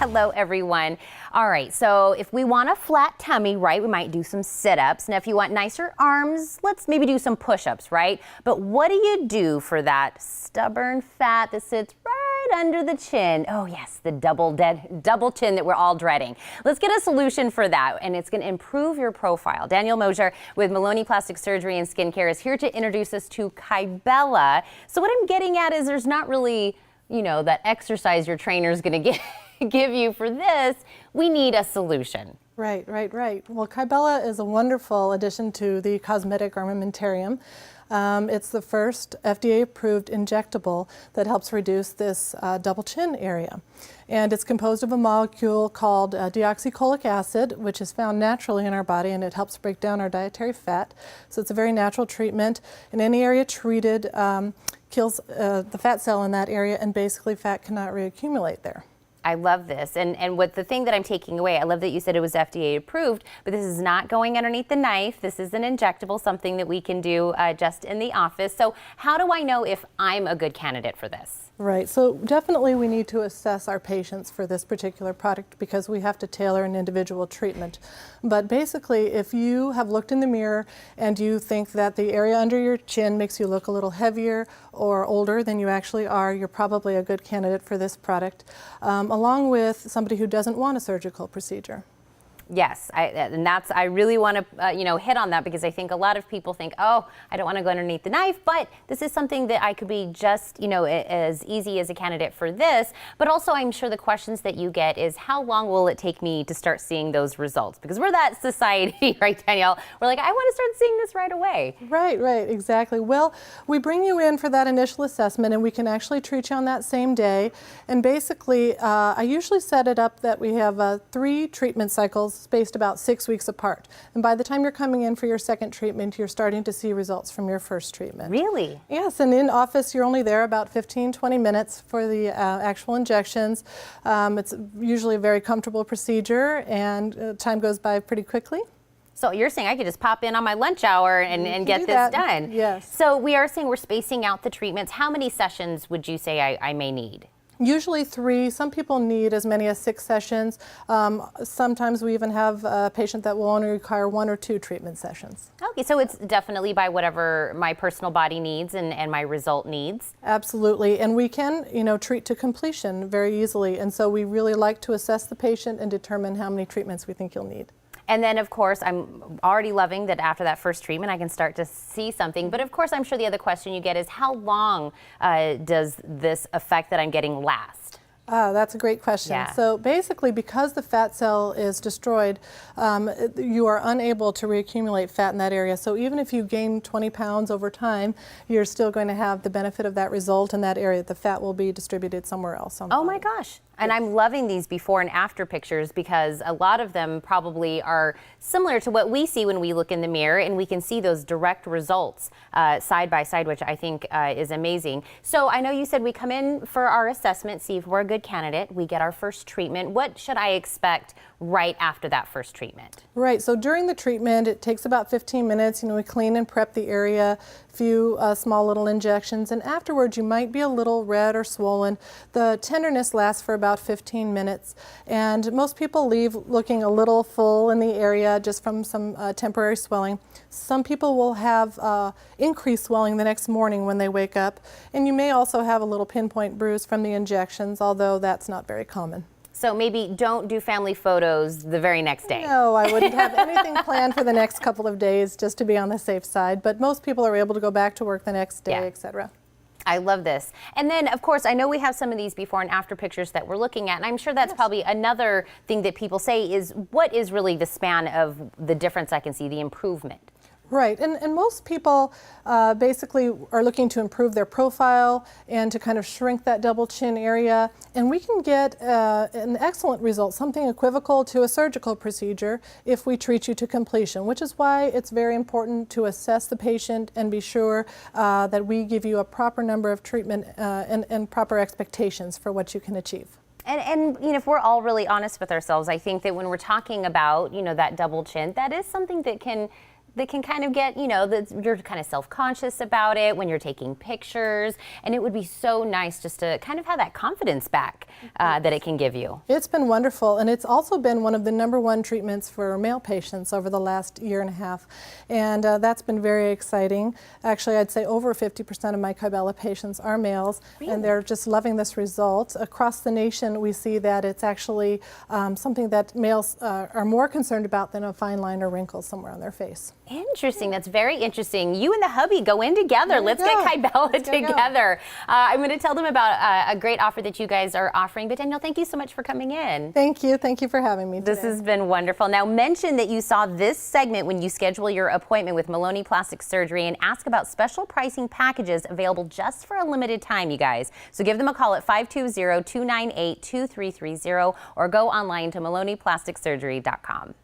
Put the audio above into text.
Hello, everyone. All right, so if we want a flat tummy, right, we might do some sit-ups. Now, if you want nicer arms, let's maybe do some push-ups, right? But what do you do for that stubborn fat that sits right under the chin? Oh, yes, the double chin that we're all dreading. Let's get a solution for that, and it's going to improve your profile. Danielle Moser with Maloney Plastic Surgery and Skincare is here to introduce us to Kybella. So what I'm getting at is there's not really, that exercise your trainer is going to give you for this. We need a solution. Right. Well, Kybella is a wonderful addition to the cosmetic armamentarium. It's the first FDA-approved injectable that helps reduce this double chin area. And it's composed of a molecule called deoxycholic acid, which is found naturally in our body, and it helps break down our dietary fat. So it's a very natural treatment. In any area treated, kills the fat cell in that area, and basically fat cannot reaccumulate there. I love this. And what the thing that I'm taking away, I love that you said it was FDA approved, but this is not going underneath the knife. This is an injectable, something that we can do just in the office. So how do I know if I'm a good candidate for this? Right, so definitely we need to assess our patients for this particular product because we have to tailor an individual treatment. But basically, if you have looked in the mirror and you think that the area under your chin makes you look a little heavier or older than you actually are, you're probably a good candidate for this product, along with somebody who doesn't want a surgical procedure. Yes, I really want to hit on that because I think a lot of people think, oh, I don't want to go underneath the knife, but this is something that I could be just, as easy as a candidate for this. But also I'm sure the questions that you get is how long will it take me to start seeing those results? Because we're that society, right, Danielle? We're like, I want to start seeing this right away. Right, exactly. Well, we bring you in for that initial assessment and we can actually treat you on that same day. And basically, I usually set it up that we have 3 treatment cycles spaced about 6 weeks apart. And by the time you're coming in for your second treatment, you're starting to see results from your first treatment. Really? Yes, and in office, you're only there about 15-20 minutes for the actual injections. It's usually a very comfortable procedure, and time goes by pretty quickly. So you're saying I could just pop in on my lunch hour and get this done? Yes. So we are saying we're spacing out the treatments. How many sessions would you say I may need? Usually 3. Some people need as many as 6 sessions. Sometimes we even have a patient that will only require 1 or 2 treatment sessions. Okay, so it's definitely by whatever my personal body needs and my result needs. Absolutely, and we can, treat to completion very easily. And so we really like to assess the patient and determine how many treatments we think you'll need. And then, of course, I'm already loving that after that first treatment, I can start to see something. But, of course, I'm sure the other question you get is how long does this effect that I'm getting last? That's a great question. Yeah. So basically, because the fat cell is destroyed, you are unable to reaccumulate fat in that area. So even if you gain 20 pounds over time, you're still going to have the benefit of that result in that area. The fat will be distributed somewhere else. Oh my gosh. And I'm loving these before and after pictures because a lot of them probably are similar to what we see when we look in the mirror, and we can see those direct results side by side, which I think is amazing. So I know you said we come in for our assessment, see if we're a good candidate. We get our first treatment. What should I expect right after that first treatment? Right, so during the treatment, it takes about 15 minutes. We clean and prep the area, a few small little injections, and afterwards you might be a little red or swollen. The tenderness lasts for about 15 minutes, and most people leave looking a little full in the area just from some temporary swelling. Some people will have increased swelling the next morning when they wake up, and you may also have a little pinpoint bruise from the injections, although that's not very common. So maybe don't do family photos the very next day. No, I wouldn't have anything planned for the next couple of days just to be on the safe side, but most people are able to go back to work the next day, etc. I love this. And then, of course, I know we have some of these before and after pictures that we're looking at, and I'm sure that's probably another thing that people say is, what is really the span of the difference I can see, the improvement? Right, and most people basically are looking to improve their profile and to kind of shrink that double chin area, and we can get an excellent result, something equivocal to a surgical procedure if we treat you to completion, which is why it's very important to assess the patient and be sure that we give you a proper number of treatment and proper expectations for what you can achieve. And if we're all really honest with ourselves, I think that when we're talking about, that double chin, that is something that can that can kind of get, you know, that you're kind of self-conscious about it when you're taking pictures, and it would be so nice just to kind of have that confidence back that it can give you. It's been wonderful, and it's also been one of the #1 treatments for male patients over the last year and a half, and that's been very exciting. Actually, I'd say over 50% of my Kybella patients are males, and they're just loving this result. Across the nation, we see that it's actually something that males are more concerned about than a fine line or wrinkle somewhere on their face. Interesting. That's very interesting. You and the hubby go in together. Let's get Kybella together. I'm going to tell them about a great offer that you guys are offering. But Danielle, thank you so much for coming in. Thank you. Thank you for having me today. This has been wonderful. Now, mention that you saw this segment when you schedule your appointment with Maloney Plastic Surgery and ask about special pricing packages available just for a limited time, you guys. So give them a call at 520-298-2330 or go online to maloneyplasticsurgery.com.